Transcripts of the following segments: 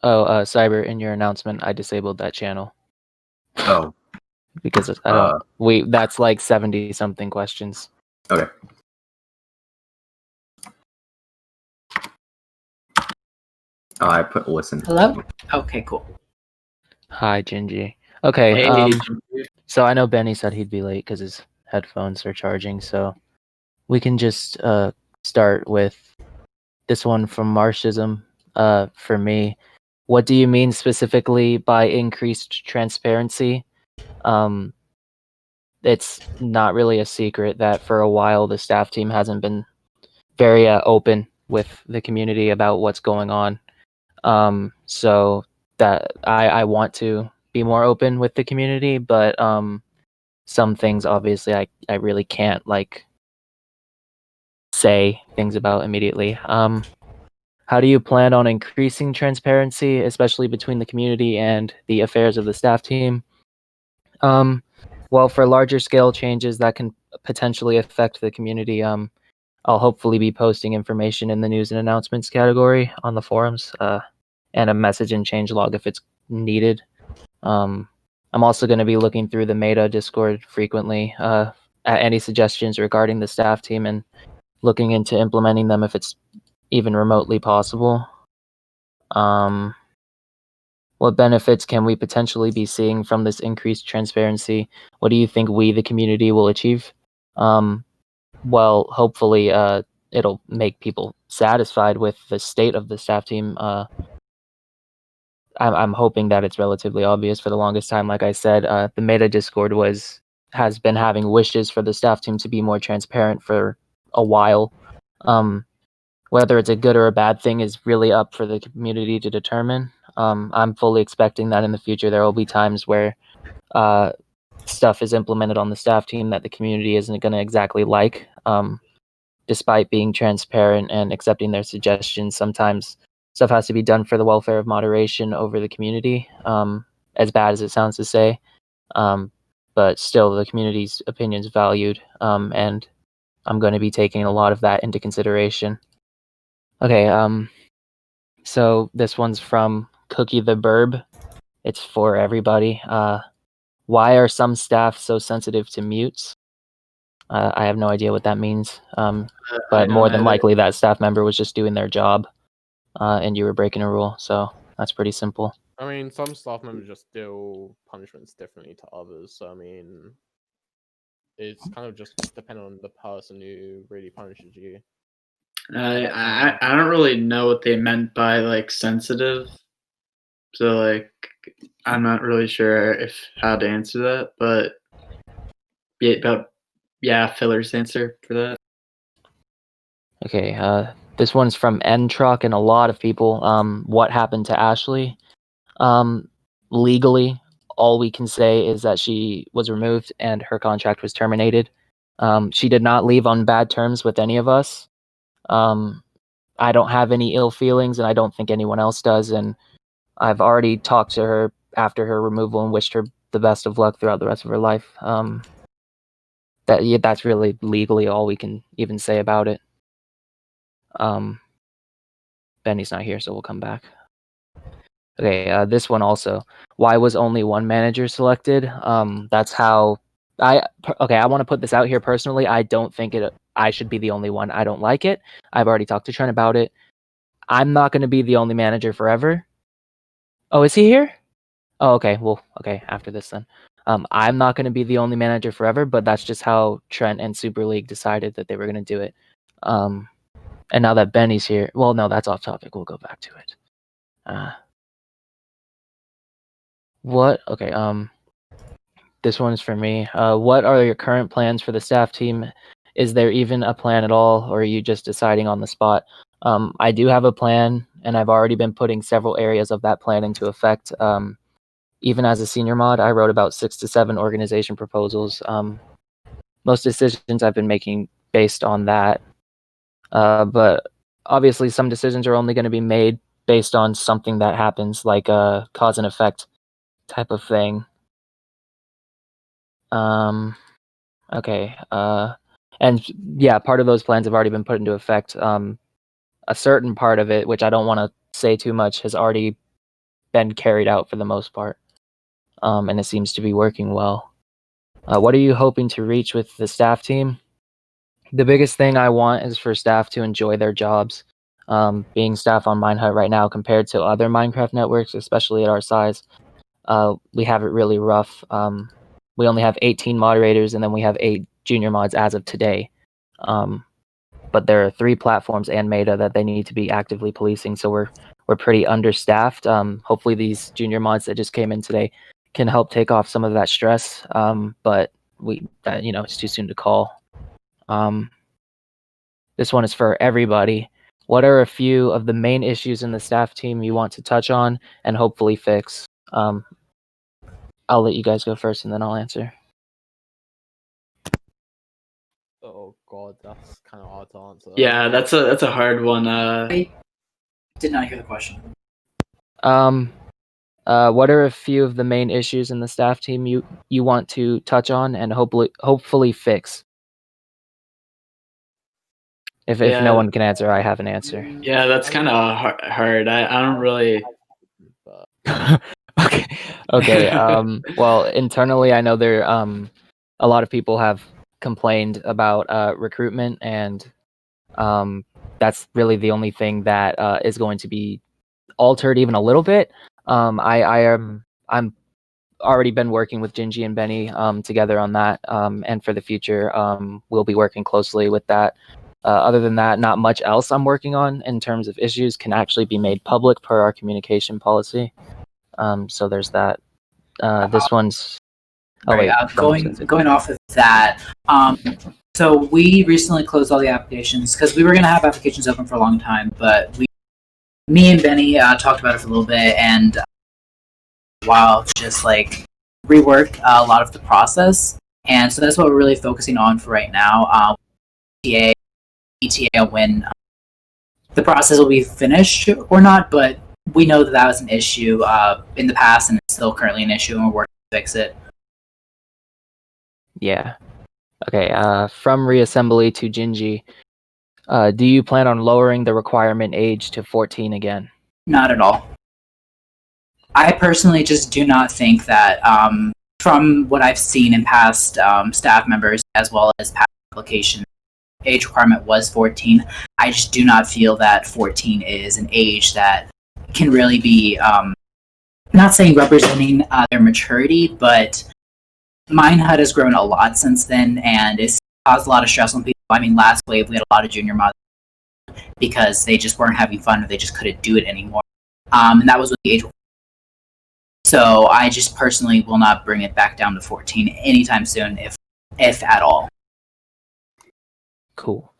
Oh, Cyber, in your announcement, I disabled that channel. Oh. Because I don't. That's like 70 something questions. Okay. Oh, I put listen. Hello? Okay, cool. Hi, Gingy. Okay. Hey, so I know Benny said he'd be late because his headphones are charging. So we can just start with this one from Marxism. For me, what do you mean specifically by increased transparency? It's not really a secret that for a while the staff team hasn't been very open with the community about what's going on. So that I want to be more open with the community, but some things obviously I really can't like say things about immediately. How do you plan on increasing transparency, especially between the community and the affairs of the staff team? Well, for larger scale changes that can potentially affect the community, I'll hopefully be posting information in the news and announcements category on the forums, and a message and change log if it's needed. I'm also going to be looking through the Meta Discord frequently at any suggestions regarding the staff team and looking into implementing them if it's even remotely possible. What benefits can we potentially be seeing from this increased transparency? What do you think we, the community, will achieve? Well, hopefully, it'll make people satisfied with the state of the staff team. I'm hoping that it's relatively obvious. For the longest time, like I said, the Meta Discord has been having wishes for the staff team to be more transparent for a while. Whether it's a good or a bad thing is really up for the community to determine. I'm fully expecting that in the future there will be times where stuff is implemented on the staff team that the community isn't going to exactly like. Despite being transparent and accepting their suggestions, sometimes stuff has to be done for the welfare of moderation over the community, as bad as it sounds to say. But still, the community's opinion is valued, and I'm going to be taking a lot of that into consideration. Okay, so this one's from Cookie the Burb. It's for everybody. Why are some staff so sensitive to mutes? I have no idea what that means. But more than likely that staff member was just doing their job, and you were breaking a rule. So that's pretty simple. I mean, some staff members just deal punishments differently to others. So I mean, it's kind of just dependent on the person who really punishes you. I don't really know what they meant by like sensitive. So like I'm not really sure how to answer that, but Filler's answer for that. Okay, this one's from N-Truck and a lot of people. What happened to Ashley? Legally, all we can say is that she was removed and her contract was terminated. She did not leave on bad terms with any of us. I don't have any ill feelings, and I don't think anyone else does. And I've already talked to her after her removal and wished her the best of luck throughout the rest of her life. That's really legally all we can even say about it. Benny's not here, so we'll come back. Okay, this one also. Why was only one manager selected? That's how I want to put this out here personally. I don't think I should be the only one. I don't like it. I've already talked to Trent about it. I'm not going to be the only manager forever. Oh, is he here? Oh, okay. Well, okay, after this then. I'm not going to be the only manager forever, but that's just how Trent and Super League decided that they were going to do it. And now that Benny's here, well, no, that's off topic. We'll go back to it. What? Okay. This one's for me. What are your current plans for the staff team? Is there even a plan at all, or are you just deciding on the spot? I do have a plan, and I've already been putting several areas of that plan into effect. Even as a senior mod, I wrote about 6 to 7 organization proposals. Most decisions I've been making based on that. But obviously some decisions are only going to be made based on something that happens, like a cause and effect type of thing. Okay. And yeah, part of those plans have already been put into effect. A certain part of it, which I don't want to say too much, has already been carried out for the most part, and it seems to be working well. What are you hoping to reach with the staff team? The biggest thing I want is for staff to enjoy their jobs. Being staff on Minehut right now compared to other Minecraft networks, especially at our size, we have it really rough. We only have 18 moderators, and then we have 8 junior mods as of today. But there are 3 platforms and meta that they need to be actively policing, so we're pretty understaffed. Hopefully these junior mods that just came in today can help take off some of that stress. But it's too soon to call. This one is for everybody. What are a few of the main issues in the staff team you want to touch on and hopefully fix? I'll let you guys go first, and then I'll answer. Oh god, that's kind of hard to answer. Yeah, that's a hard one. I did not hear the question. What are a few of the main issues in the staff team you want to touch on and hopefully fix? If no one can answer, I have an answer. Yeah, that's kind of hard. I don't really. Okay. Well, internally, I know there a lot of people have complained about recruitment, and that's really the only thing that is going to be altered even a little bit. I'm already been working with Gingy and Benny together on that, and for the future, we'll be working closely with that. Other than that, not much else I'm working on in terms of issues can actually be made public per our communication policy. So there's that. This one's. Oh wait, going off of that. So we recently closed all the applications because we were going to have applications open for a long time, but me and Benny talked about it for a little bit, and just like rework a lot of the process, and so that's what we're really focusing on for right now. ETA when the process will be finished or not, but we know that was an issue in the past, and it's still currently an issue, and we're working to fix it. Yeah. Okay. From reassembly to Gingy, do you plan on lowering the requirement age to 14 again? Not at all. I personally just do not think that, from what I've seen in past staff members as well as past application, age requirement was 14. I just do not feel that 14 is an age that can really be, not saying representing their maturity, but Minehut has grown a lot since then, and it's caused a lot of stress on people. I mean, last wave we had a lot of junior mods because they just weren't having fun, or they just couldn't do it anymore. And that was with the age. So I just personally will not bring it back down to 14 anytime soon, if at all. Cool.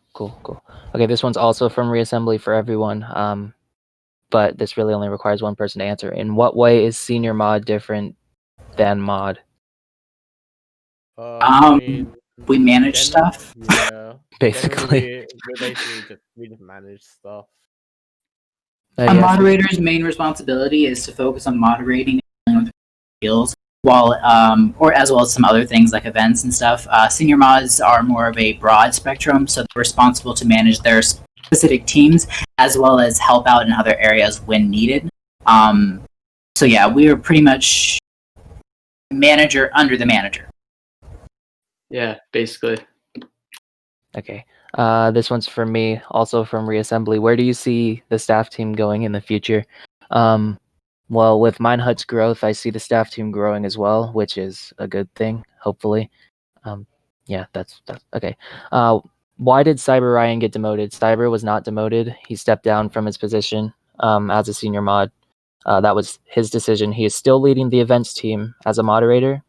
Okay, this one's also from reassembly for everyone, but this really only requires one person to answer. In what way is senior mod different than mod? We manage stuff. Yeah, Basically. we just manage stuff. A moderator's main responsibility is to focus on moderating and skills, while or as well as some other things like events and stuff. Senior mods are more of a broad spectrum, so they're responsible to manage their specific teams as well as help out in other areas when needed. So yeah, we are pretty much manager under the manager. Yeah, basically. Okay. This one's for me, also from reassembly. Where do you see the staff team going in the future? Well, with Minehut's growth, I see the staff team growing as well, which is a good thing, hopefully. Yeah, that's okay. Why did Cyber Ryan get demoted? Cyber was not demoted. He stepped down from his position as a senior mod. That was his decision. He is still leading the events team as a moderator.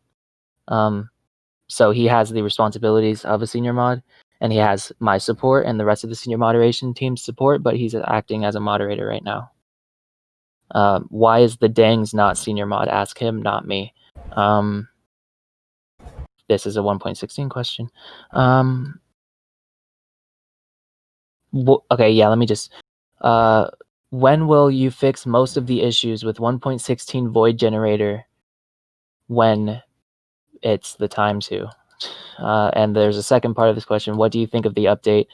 So he has the responsibilities of a senior mod, and he has my support and the rest of the senior moderation team's support, but he's acting as a moderator right now. Why is the Dangs not senior mod? Ask him, not me. This is a 1.16 question. Okay, yeah, let me just... when will you fix most of the issues with 1.16 void generator when it's the time to? And there's a second part of this question. What do you think of the update?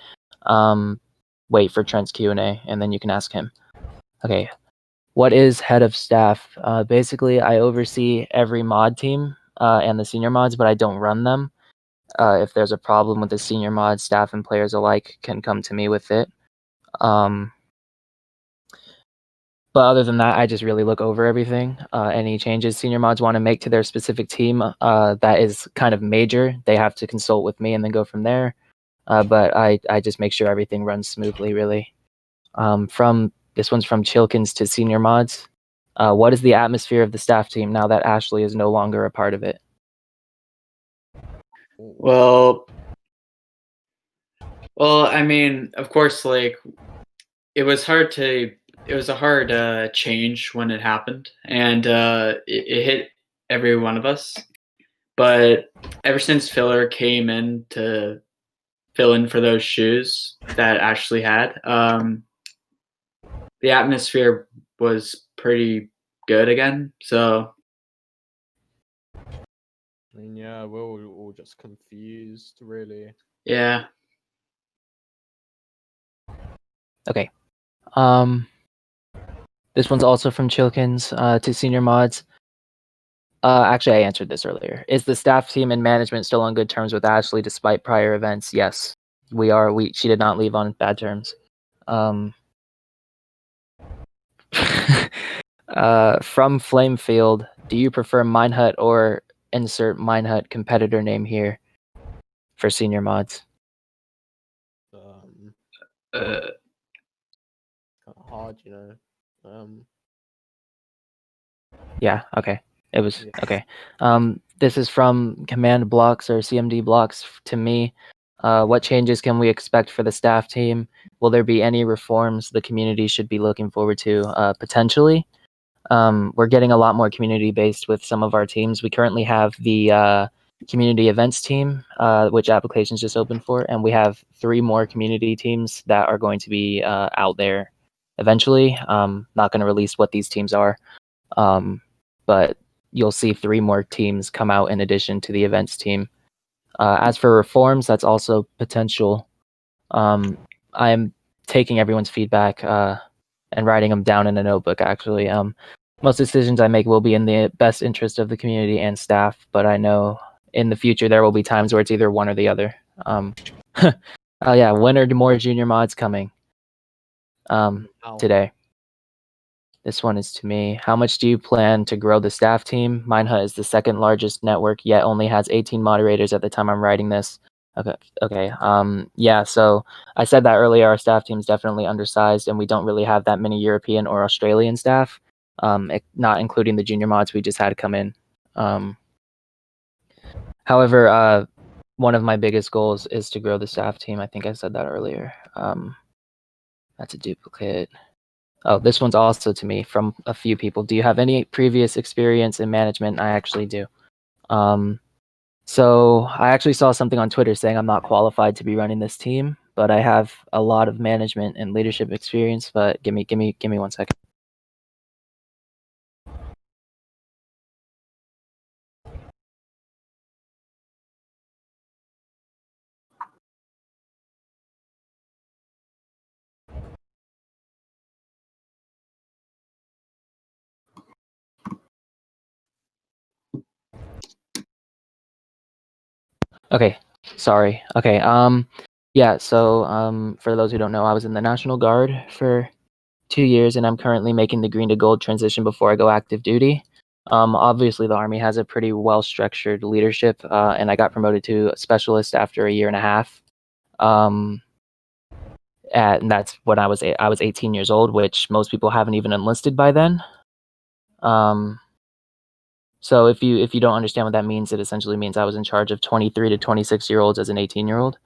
Wait for Trent's Q&A, and then you can ask him. Okay. What is head of staff? Basically, I oversee every mod team and the senior mods, but I don't run them. If there's a problem with the senior mods, staff and players alike can come to me with it. But other than that, I just really look over everything. Any changes senior mods want to make to their specific team that is kind of major, they have to consult with me and then go from there. But I just make sure everything runs smoothly, really. This one's from Chilkins to senior mods. What is the atmosphere of the staff team now that Ashley is no longer a part of it? Well, I mean, of course, like it was a hard change when it happened, and it hit every one of us. But ever since Filler came in to fill in for those shoes that Ashley had, the atmosphere was pretty good again. So, I mean, yeah, we're all just confused, really. yeah. Okay. This one's also from Chilkins to senior mods. Actually, I answered this earlier. Is the staff team and management still on good terms with Ashley despite prior events? Yes, we are. She did not leave on bad terms. From Flamefield, do you prefer Minehut or insert Minehut competitor name here for senior mods? Uh, Kind of hard, you know. Yeah, okay. It was Yeah. okay. This is from command blocks or CMD blocks to me. What changes can we expect for the staff team? Will there be any reforms the community should be looking forward to? Potentially. We're getting a lot more community based with some of our teams. We currently have the community events team, which applications just opened for, and we have 3 more community teams that are going to be out there eventually. Not going to release what these teams are. But you'll see 3 more teams come out in addition to the events team. As for reforms, that's also potential. I'm taking everyone's feedback and writing them down in a notebook, actually. Most decisions I make will be in the best interest of the community and staff, but I know in the future there will be times where it's either one or the other. Oh yeah, when are more junior mods coming? Today. This one is to me. How much do you plan to grow the staff team? Minehut is the 2nd largest network, yet only has 18 moderators at the time I'm writing this. Okay. Yeah, so I said that earlier, our staff team is definitely undersized, and we don't really have that many European or Australian staff, not including the junior mods we just had come in. However, one of my biggest goals is to grow the staff team. I think I said that earlier. That's a duplicate. Oh, this one's also to me from a few people. Do you have any previous experience in management? I actually do. So I actually saw something on Twitter saying I'm not qualified to be running this team, but I have a lot of management and leadership experience. But give me 1 second. Okay, sorry. Okay, yeah, so for those who don't know, I was in the National Guard for 2 years, and I'm currently making the green to gold transition before I go active duty. Obviously, the Army has a pretty well-structured leadership, and I got promoted to a specialist after a year and a half. And that's when I was 18 years old, which most people haven't even enlisted by then. So if you don't understand what that means, it essentially means I was in charge of 23 to 26-year-olds as an 18-year-old.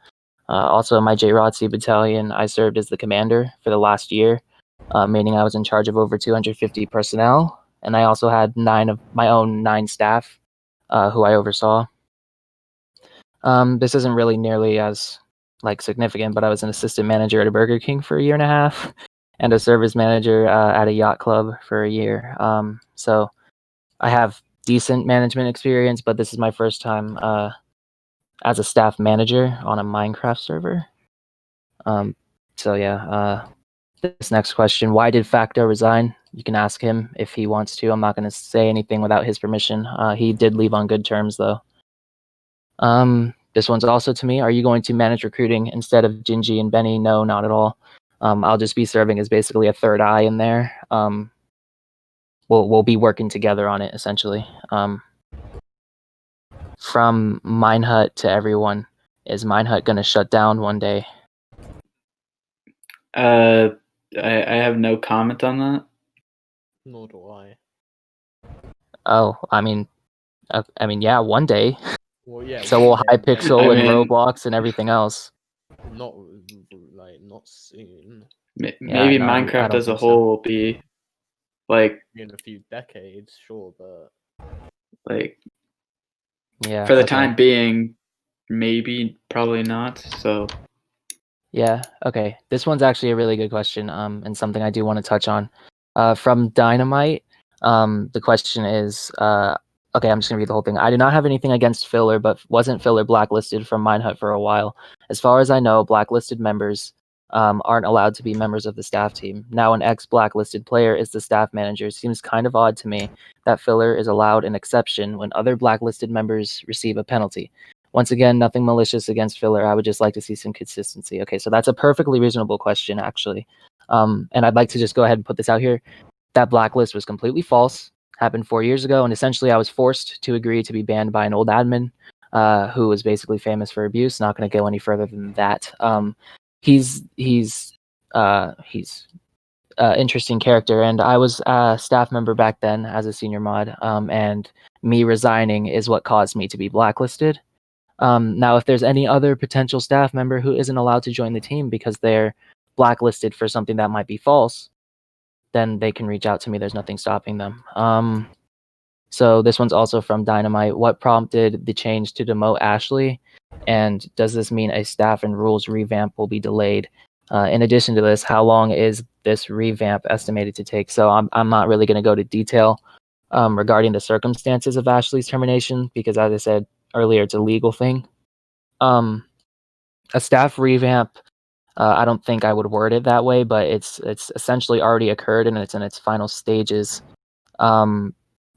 Also, in my JROTC battalion, I served as the commander for the last year, meaning I was in charge of over 250 personnel, and I also had 9 staff who I oversaw. This isn't really nearly as significant, but I was an assistant manager at a Burger King for a year and a half, and a service manager at a yacht club for a year. So I have decent management experience, but this is my first time as a staff manager on a Minecraft server. So yeah, this next question: why did Facto resign? You can ask him if he wants to. I'm not going to say anything without his permission. He did leave on good terms, though. This one's also to me. Are you going to manage recruiting instead of Gingy and Benny? No, not at all. I'll just be serving as basically a third eye in there. We'll be working together on it, essentially. From Minehut to everyone, is Minehut going to shut down one day? I have no comment on that. Nor do I. Oh, I mean, yeah, one day. Well, yeah. So one will day, Hypixel I and mean- Roblox and everything else. not not soon. Maybe no, I Minecraft don't as a think so. whole will be like In a few decades, sure, but Yeah. for the okay. time being, maybe, probably not. So Yeah. Okay. This one's actually a really good question. And something I do want to touch on. From Dynamite. The question is. Okay, I'm just gonna read the whole thing. I do not have anything against Filler, but wasn't Filler blacklisted from Minehut for a while? As far as I know, blacklisted members aren't allowed to be members of the staff team. Now, an ex-blacklisted player is the staff manager. Seems kind of odd to me that Filler is allowed an exception when other blacklisted members receive a penalty. Once again, nothing malicious against Filler. I would just like to see some consistency. Okay, so that's a perfectly reasonable question, actually. And I'd like to just go ahead and put this out here. That blacklist was completely false. Happened 4 years ago, and essentially I was forced to agree to be banned by an old admin who was basically famous for abuse. Not going to go any further than that. He's interesting character, and I was a staff member back then as a senior mod, and me resigning is what caused me to be blacklisted. Now, if there's any other potential staff member who isn't allowed to join the team because they're blacklisted for something that might be false, then they can reach out to me. There's nothing stopping them. So this one's also from Dynamite. What prompted the change to demote Ashley? And does this mean a staff and rules revamp will be delayed? In addition to this, how long is this revamp estimated to take? So I'm not really going to go to detail regarding the circumstances of Ashley's termination because, as I said earlier, it's a legal thing. A staff revamp, I don't think I would word it that way, but it's essentially already occurred and it's in its final stages.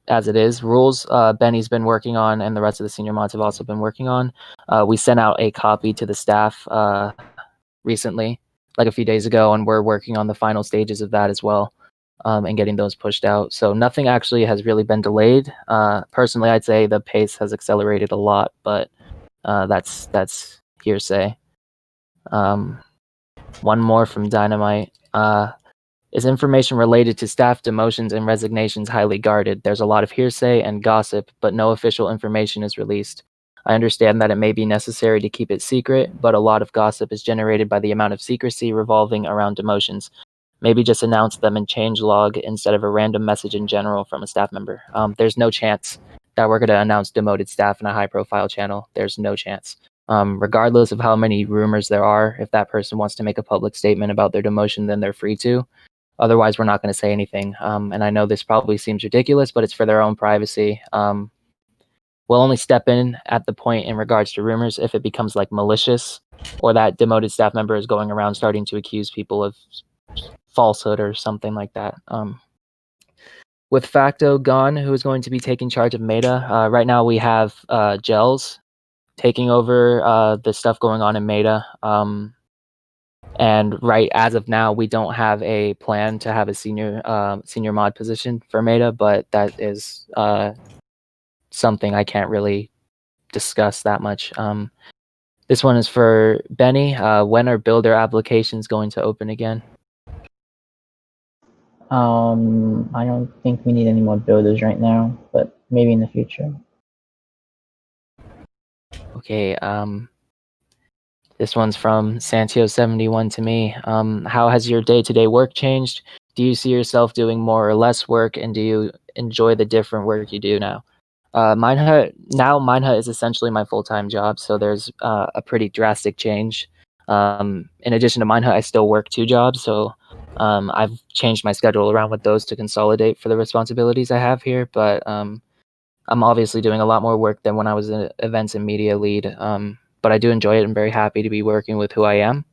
As it is, rules Benny's been working on and the rest of the senior mods have also been working on. We sent out a copy to the staff recently, like a few days ago, and we're working on the final stages of that as well, and getting those pushed out. So nothing actually has really been delayed. Personally, I'd say the pace has accelerated a lot, but that's hearsay. One more from Dynamite. Is information related to staff demotions and resignations highly guarded? There's a lot of hearsay and gossip, but no official information is released. I understand that it may be necessary to keep it secret, but a lot of gossip is generated by the amount of secrecy revolving around demotions. Maybe just announce them in changelog instead of a random message in general from a staff member. There's no chance that we're going to announce demoted staff in a high-profile channel. There's no chance. Regardless of how many rumors there are, if that person wants to make a public statement about their demotion, then they're free to. Otherwise, we're not going to say anything. And I know this probably seems ridiculous, but it's for their own privacy. We'll only step in at the point in regards to rumors if it becomes like malicious or that demoted staff member is going around starting to accuse people of falsehood or something like that. With Facto gone, who is going to be taking charge of Meta? Right now we have Gels taking over the stuff going on in Meta. And right as of now, we don't have a plan to have a senior mod position for Meta, but that is something I can't really discuss that much. This one is for Benny. When are builder applications going to open again? I don't think we need any more builders right now, but maybe in the future. Okay, this one's from Santio71 to me. How has your day-to-day work changed? Do you see yourself doing more or less work, and do you enjoy the different work you do now? Minehut is essentially my full-time job, so there's a pretty drastic change. In addition to Minehut, I still work 2 jobs, so I've changed my schedule around with those to consolidate for the responsibilities I have here, but I'm obviously doing a lot more work than when I was an events and media lead. But I do enjoy it. I'm very happy to be working with who I am.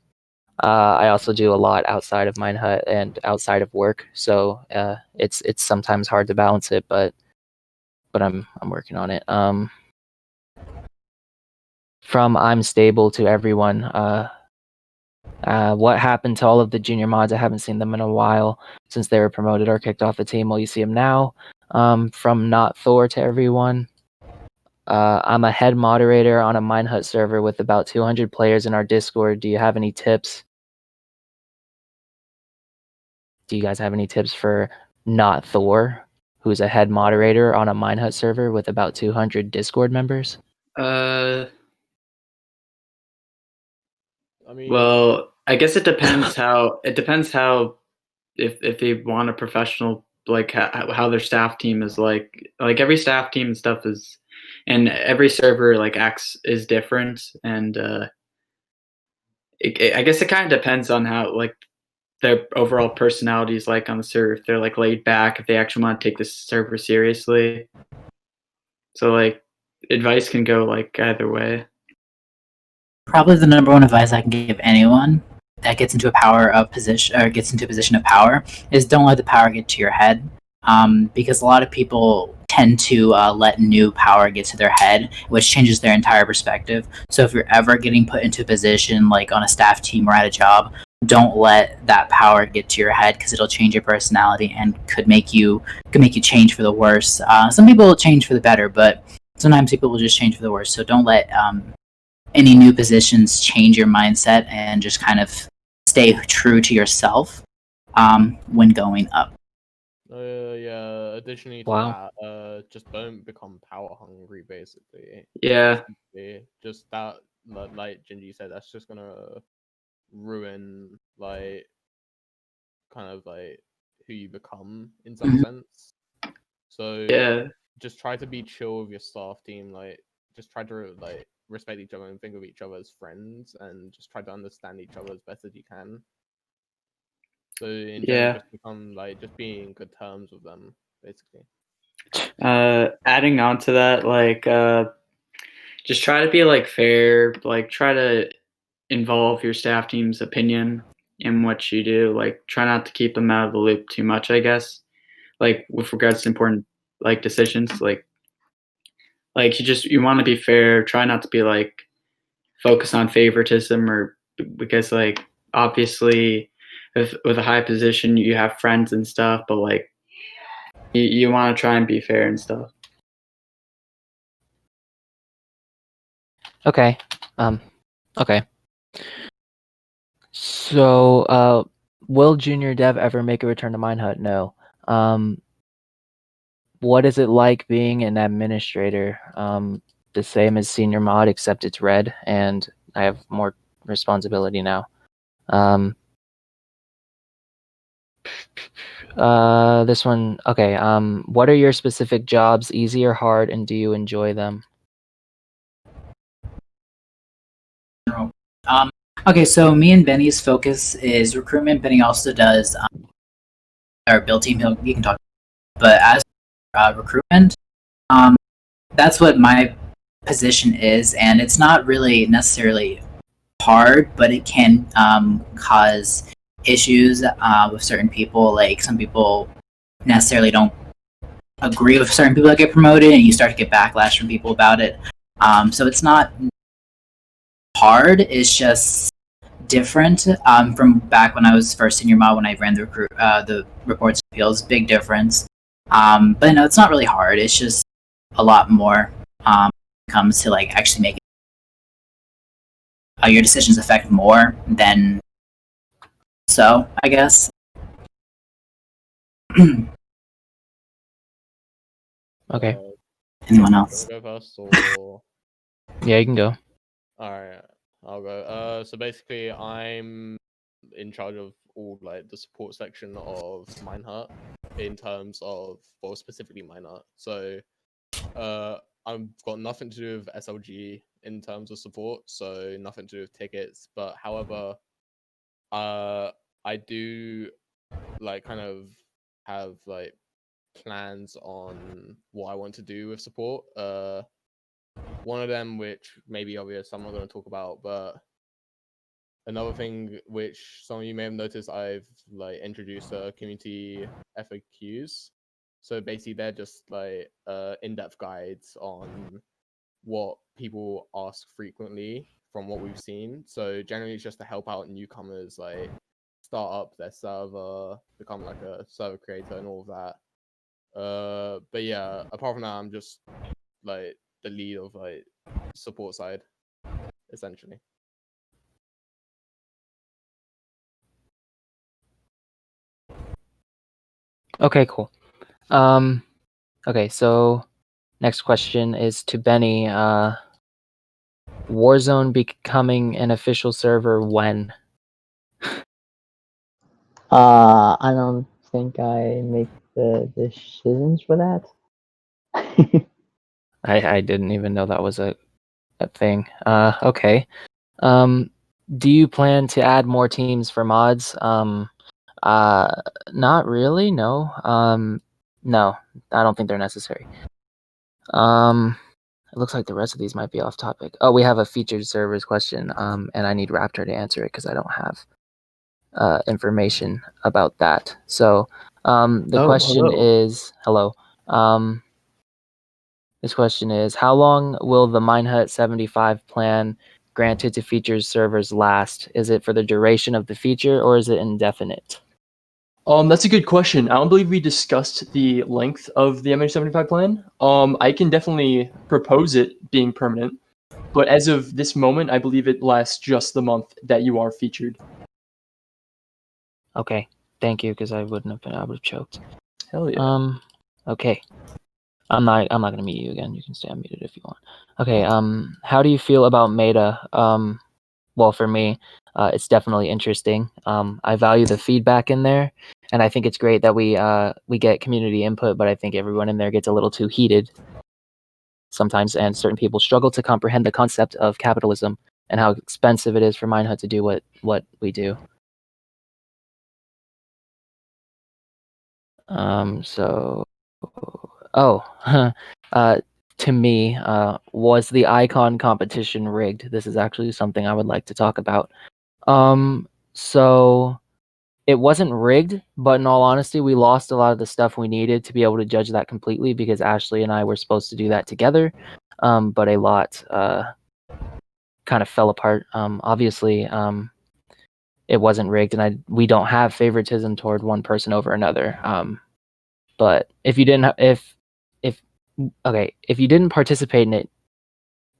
I also do a lot outside of Minehut and outside of work, so it's sometimes hard to balance it, but I'm working on it. From I'm stable to everyone. What happened to all of the junior mods? I haven't seen them in a while since they were promoted or kicked off the team. Well, you see them now. From not Thor to everyone. I'm a head moderator on a Minehut server with about 200 players in our Discord. Do you have any tips? Do you guys have any tips for not Thor, who's a head moderator on a Minehut server with about 200 Discord members? I mean, Well, I guess it depends how if they want a professional, like how their staff team is like every staff team and stuff is, and every server like acts is different, and I guess it kind of depends on how like their overall personality is like on the server. If they're like laid back, if they actually want to take this server seriously. So like advice can go like either way. Probably the number one advice I can give anyone that gets into a position of power is don't let the power get to your head. Because a lot of people tend to let new power get to their head, which changes their entire perspective. So if you're ever getting put into a position like on a staff team or at a job, don't let that power get to your head because it'll change your personality and could make you change for the worse. Some people will change for the better, but sometimes people will just change for the worse. So don't let any new positions change your mindset, and just kind of stay true to yourself when going up. Yeah. Additionally to Wow. that, just don't become power hungry. Basically, Yeah. just that, like Gingy said, that's just gonna ruin like kind of like who you become in some sense. So Yeah. just try to be chill with your staff team. Like, just try to like respect each other and think of each other as friends, and just try to understand each other as best as you can. So in general, Yeah. just become like just be in good terms with them, basically. Adding on to that, like just try to be like fair, like try to involve your staff team's opinion in what you do. Like try not to keep them out of the loop too much, I guess. Like with regards to important like decisions, like you want to be fair, try not to be like focus on favoritism, or because like obviously with a high position you have friends and stuff, but like you want to try and be fair and stuff. Okay. Okay. So, will Junior Dev ever make a return to Minehut? No. What is it like being an administrator? The same as senior mod, except it's red, and I have more responsibility now. This one, okay. What are your specific jobs, easy or hard, and do you enjoy them? Okay, so me and Benny's focus is recruitment. Benny also does our build team. He can talk, but as recruitment, that's what my position is, and it's not really necessarily hard, but it can cause issues with certain people. Like some people necessarily don't agree with certain people that get promoted, and you start to get backlash from people about it. So it's not hard. It's just different from back when I was first senior mod when I ran the reports and appeals. Big difference. But no, it's not really hard. It's just a lot more when it comes to like actually making your decisions affect more than so, I guess. Okay. Anyone else? Go first, or Yeah, you can go. all right, I'll go. So basically, I'm in charge of all like the support section of Minehut in terms of, well, specifically Minehut. So, I've got nothing to do with SLG in terms of support, so nothing to do with tickets. But however, I do like kind of have like plans on what I want to do with support. One of them, which may be obvious, I'm not going to talk about, but another thing which some of you may have noticed, I've like introduced community FAQs. So basically, they're just like in-depth guides on what people ask frequently from what we've seen. So generally, it's just to help out newcomers, like start up their server, become like a server creator, and all of that. But yeah, apart from that, I'm just like the lead of like support side, essentially. Okay, cool. Okay, so next question is to Benny. Warzone becoming an official server when? I don't think I make the decisions for that. I didn't even know that was a thing. Okay. Do you plan to add more teams for mods? Not really. No. No, I don't think they're necessary. It looks like the rest of these might be off topic. Oh, we have a featured servers question. And I need Raptor to answer it because I don't have information about that. So, the question is, hello. This question is, how long will the Minehut 75 plan granted to features servers last? Is it for the duration of the feature or is it indefinite? That's a good question. I don't believe we discussed the length of the MH75 plan. I can definitely propose it being permanent, but as of this moment, I believe it lasts just the month that you are featured. Okay, thank you, because I wouldn't have been able to choked. Hell yeah. Okay. I'm not gonna mute you again. You can stay unmuted if you want. Okay, how do you feel about meta? Well, for me, it's definitely interesting. I value the feedback in there, and I think it's great that we get community input, but I think everyone in there gets a little too heated sometimes, and certain people struggle to comprehend the concept of capitalism and how expensive it is for Minehut to do what we do. To me, was the icon competition rigged? This is actually something I would like to talk about. So it wasn't rigged, but in all honesty, we lost a lot of the stuff we needed to be able to judge that completely because Ashley and I were supposed to do that together, but a lot kind of fell apart. Obviously, it wasn't rigged, and we don't have favoritism toward one person over another. But if you didn't, if you didn't participate in it,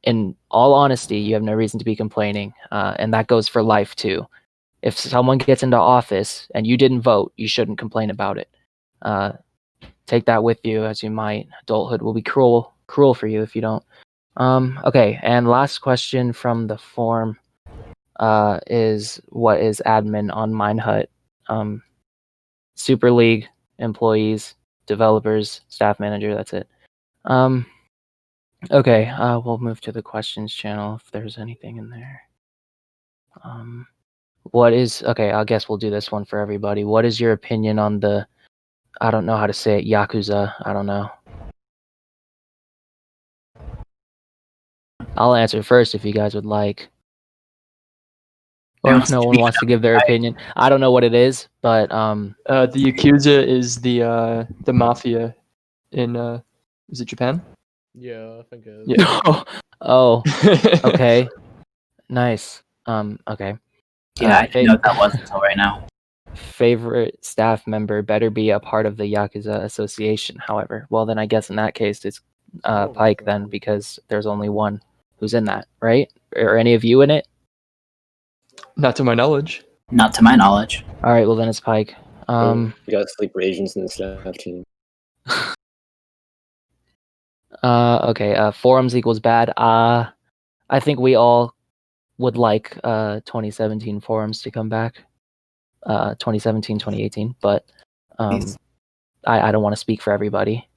in all honesty, you have no reason to be complaining, and that goes for life too. If someone gets into office and you didn't vote, you shouldn't complain about it. Take that with you as you might. Adulthood will be cruel for you if you don't. Okay, and last question from the form is, what is admin on Minehut? Super League, employees, developers, staff manager, that's it. Okay, we'll move to the questions channel if there's anything in there. Okay, I guess we'll do this one for everybody. What is your opinion on the, I don't know how to say it, Yakuza? I don't know. I'll answer first if you guys would like. Or if no one wants to give their opinion. I don't know what it is, but The Yakuza is the mafia in is it Japan? Yeah, I think it is. Yeah. Oh, okay. Nice. Okay. Yeah, I didn't know what that was until right now. Favorite staff member better be a part of the Yakuza Association, however. Well, then I guess in that case it's Pike then, because there's only one who's in that, right? Are any of you in it? Not to my knowledge. Not to my knowledge. All right, well then it's Pike. We got sleeper agents in the staff team. Okay, forums equals bad. I think we all would like 2017 forums to come back. 2017, 2018, but I don't want to speak for everybody.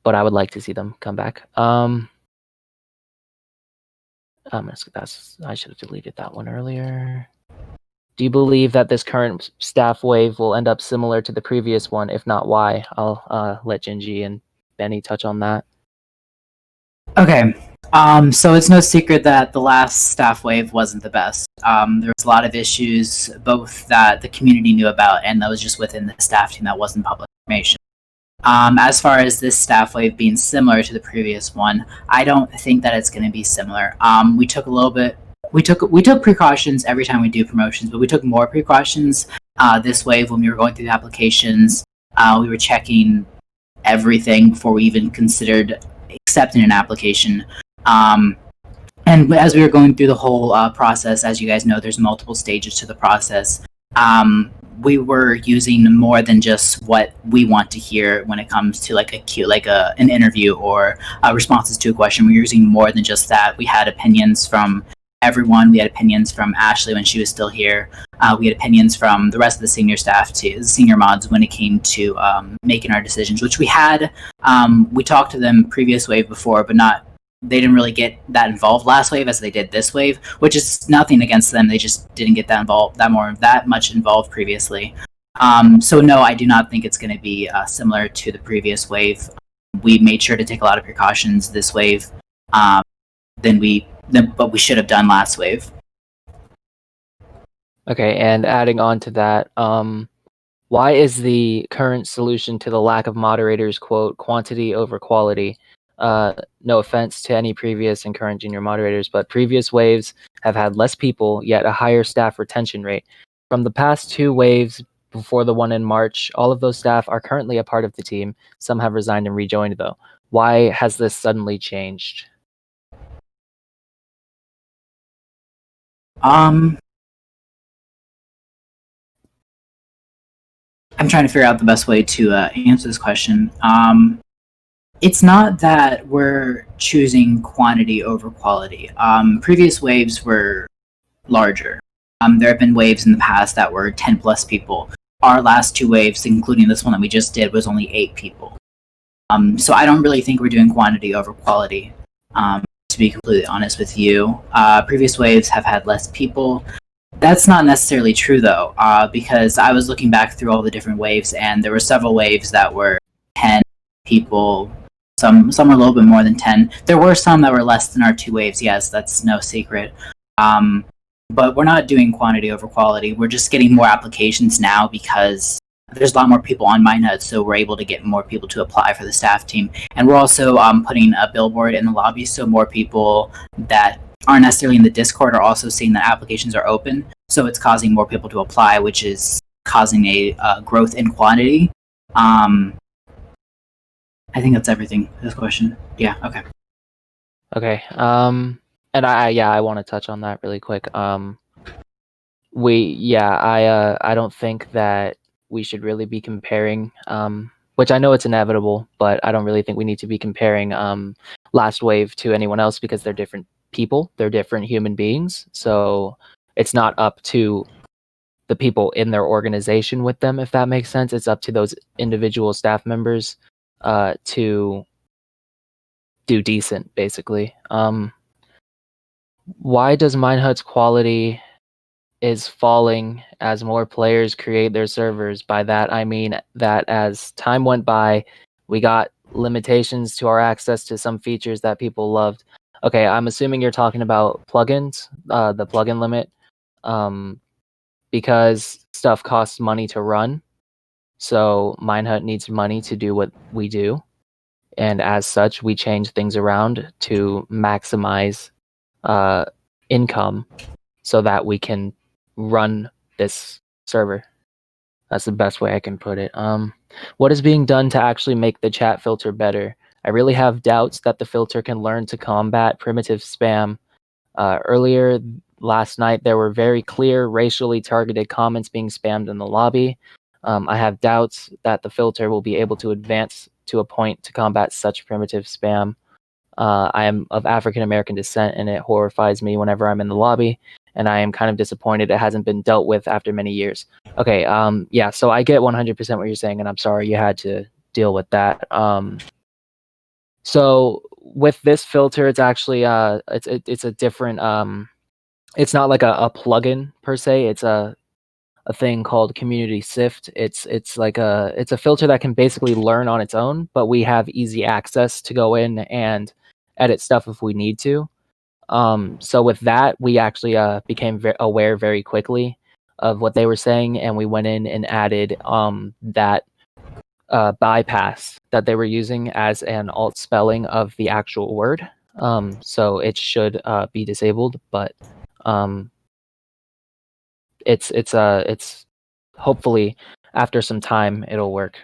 But I would like to see them come back. I should have deleted that one earlier. Do you believe that this current staff wave will end up similar to the previous one? If not, why? I'll let Jinji and Benny touch on that. Okay, So it's no secret that the last staff wave wasn't the best. There was a lot of issues, both that the community knew about and that was just within the staff team that wasn't public information. As far as this staff wave being similar to the previous one, I don't think that it's going to be similar. We took a little bit. We took precautions every time we do promotions, but we took more precautions this wave when we were going through the applications. We were checking everything before we even considered accepting an application. And as we were going through the whole process, as you guys know, there's multiple stages to the process. We were using more than just what we want to hear when it comes to an interview or responses to a question. We were using more than just that. We had opinions from everyone. We had opinions from Ashley when she was still here. We had opinions from the rest of the senior staff too, the senior mods, when it came to making our decisions, which we had. We talked to them previous wave before, but they didn't really get that involved last wave as they did this wave, which is nothing against them. They just didn't get that much involved previously. So no, I do not think it's going to be similar to the previous wave. We made sure to take a lot of precautions this wave than what we should have done last wave. Okay, and adding on to that, why is the current solution to the lack of moderators, quote, quantity over quality? No offense to any previous and current junior moderators, but previous waves have had less people, yet a higher staff retention rate. From the past 2 waves before the one in March, all of those staff are currently a part of the team. Some have resigned and rejoined, though. Why has this suddenly changed? I'm trying to figure out the best way to answer this question. It's not that we're choosing quantity over quality. Previous waves were larger. There have been waves in the past that were 10 plus people. Our last 2 waves, including this one that we just did, was only 8 people. So I don't really think we're doing quantity over quality, to be completely honest with you. Previous waves have had less people. That's not necessarily true, though, because I was looking back through all the different waves, and there were several waves that were 10 people. Some were a little bit more than 10. There were some that were less than our 2 waves, yes, that's no secret. But we're not doing quantity over quality. We're just getting more applications now because there's a lot more people on Minehut, so we're able to get more people to apply for the staff team. And we're also putting a billboard in the lobby, so more people that aren't necessarily in the Discord are also seeing that applications are open. So it's causing more people to apply, which is causing a growth in quantity. I think that's everything for this question. Yeah, okay. Okay, and I want to touch on that really quick. I don't think that we should really be comparing, which I know it's inevitable, but I don't really think we need to be comparing last wave to anyone else because they're different people, they're different human beings, so it's not up to the people in their organization with them, if that makes sense. It's up to those individual staff members to do decent, basically. Why does Minehut's quality is falling as more players create their servers? By that I mean that as time went by, we got limitations to our access to some features that people loved. Okay, I'm assuming you're talking about plugins, the plugin limit, because stuff costs money to run. So Minehut needs money to do what we do. And as such, we change things around to maximize income so that we can run this server. That's the best way I can put it. What is being done to actually make the chat filter better? I really have doubts that the filter can learn to combat primitive spam. Earlier last night, there were very clear racially targeted comments being spammed in the lobby. I have doubts that the filter will be able to advance to a point to combat such primitive spam. I am of African American descent, and it horrifies me whenever I'm in the lobby, and I am kind of disappointed it hasn't been dealt with after many years. Okay, yeah, so I get 100% what you're saying, and I'm sorry you had to deal with that. So with this filter, it's actually it's a different it's not like a plugin per se. It's a thing called Community Sift. It's a filter that can basically learn on its own, but we have easy access to go in and edit stuff if we need to. So with that, we actually became aware very quickly of what they were saying, and we went in and added that bypass that they were using as an alt spelling of the actual word. So it should be disabled, but it's hopefully after some time it'll work.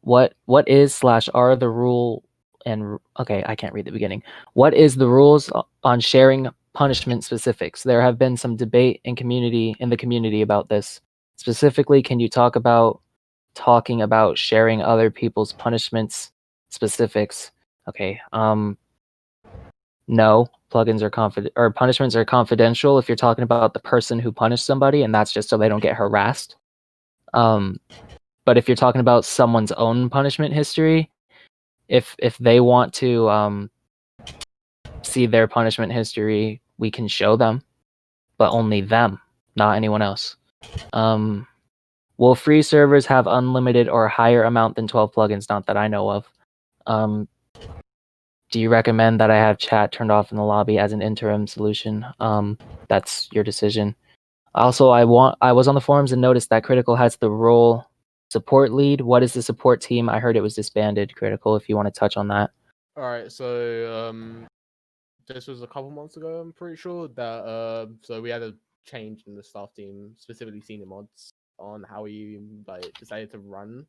What is / are the rule and okay, I can't read the beginning. What is the rules on sharing punishment specifics? There have been some debate in the community about this. Specifically, can you talking about sharing other people's punishments specifics? Okay. No, plugins are punishments are confidential if you're talking about the person who punished somebody, and that's just so they don't get harassed. But if you're talking about someone's own punishment history, if they want to see their punishment history, we can show them, but only them, not anyone else. Will free servers have unlimited or higher amount than 12 plugins? Not that I know of. Do you recommend that I have chat turned off in the lobby as an interim solution? That's your decision. Also, I was on the forums and noticed that Critical has the role support lead. What is the support team? I heard it was disbanded. Critical, if you want to touch on that. All right, so this was a couple months ago, I'm pretty sure that so we had a change in the staff team, specifically senior mods, on how we decided to run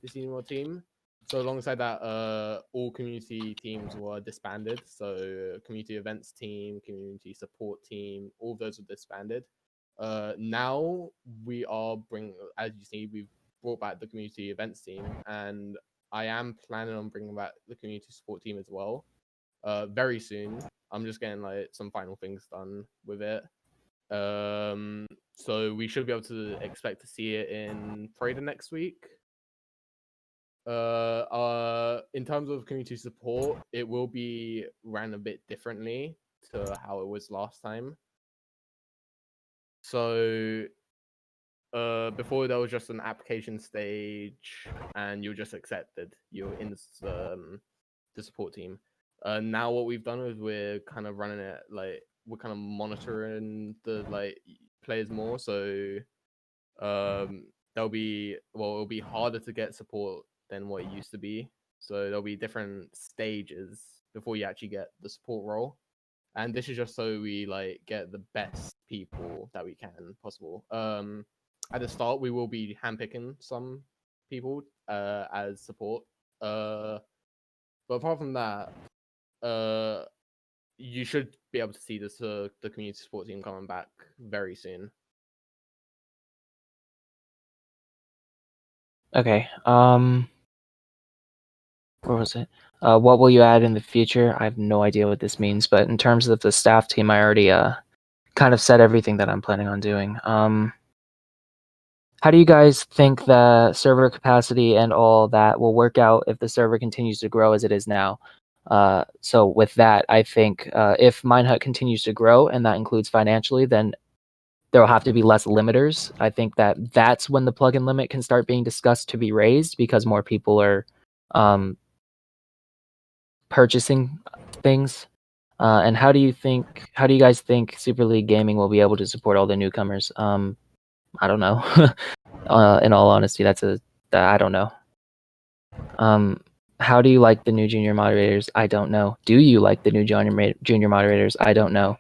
the senior mod team. So alongside that, all community teams were disbanded. So community events team, community support team, all of those were disbanded. Now we are as you see, we've brought back the community events team, and I am planning on bringing back the community support team as well. Very soon. I'm just getting some final things done with it. So we should be able to expect to see it in probably the next week. In terms of community support, it will be ran a bit differently to how it was last time. So before there was just an application stage and you were just accepted. You're in the support team. Now what we've done is we're kind of running it we're kind of monitoring the players more. So it'll be harder to get support than what it used to be. So there'll be different stages before you actually get the support role. And this is just so we get the best people that we can possible. At the start, we will be handpicking some people as support. But apart from that, you should be able to see the community support team coming back very soon. Okay. Where was it? What will you add in the future? I have no idea what this means, but in terms of the staff team, I already kind of said everything that I'm planning on doing. How do you guys think the server capacity and all that will work out if the server continues to grow as it is now? So with that, I think if Minehut continues to grow, and that includes financially, then there will have to be less limiters. I think that's when the plugin limit can start being discussed to be raised, because more people are purchasing things. And how do you guys think Super League Gaming will be able to support all the newcomers? I don't know. In all honesty, I don't know. How do you like the new junior moderators? I don't know. Do you like the new junior moderators? I don't know.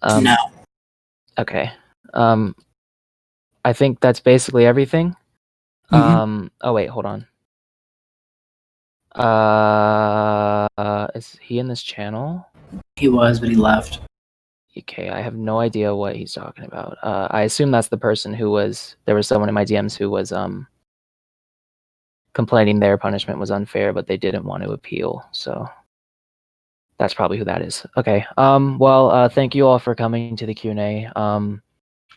No. Okay. I think that's basically everything. Mhm. Oh wait, hold on. Is he in this channel? He was, but he left. Okay, I have no idea what he's talking about. I assume that's the person there was someone in my DMs who was complaining their punishment was unfair, but they didn't want to appeal. So that's probably who that is. Okay. Well, thank you all for coming to the Q&A.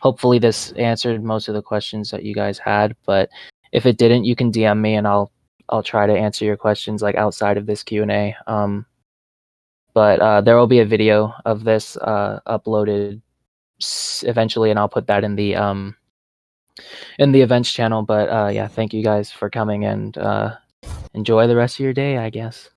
Hopefully this answered most of the questions that you guys had, but if it didn't, you can DM me and I'll try to answer your questions outside of this Q&A. But there will be a video of this uploaded eventually, and I'll put that in the events channel. But yeah, thank you guys for coming, and enjoy the rest of your day, I guess.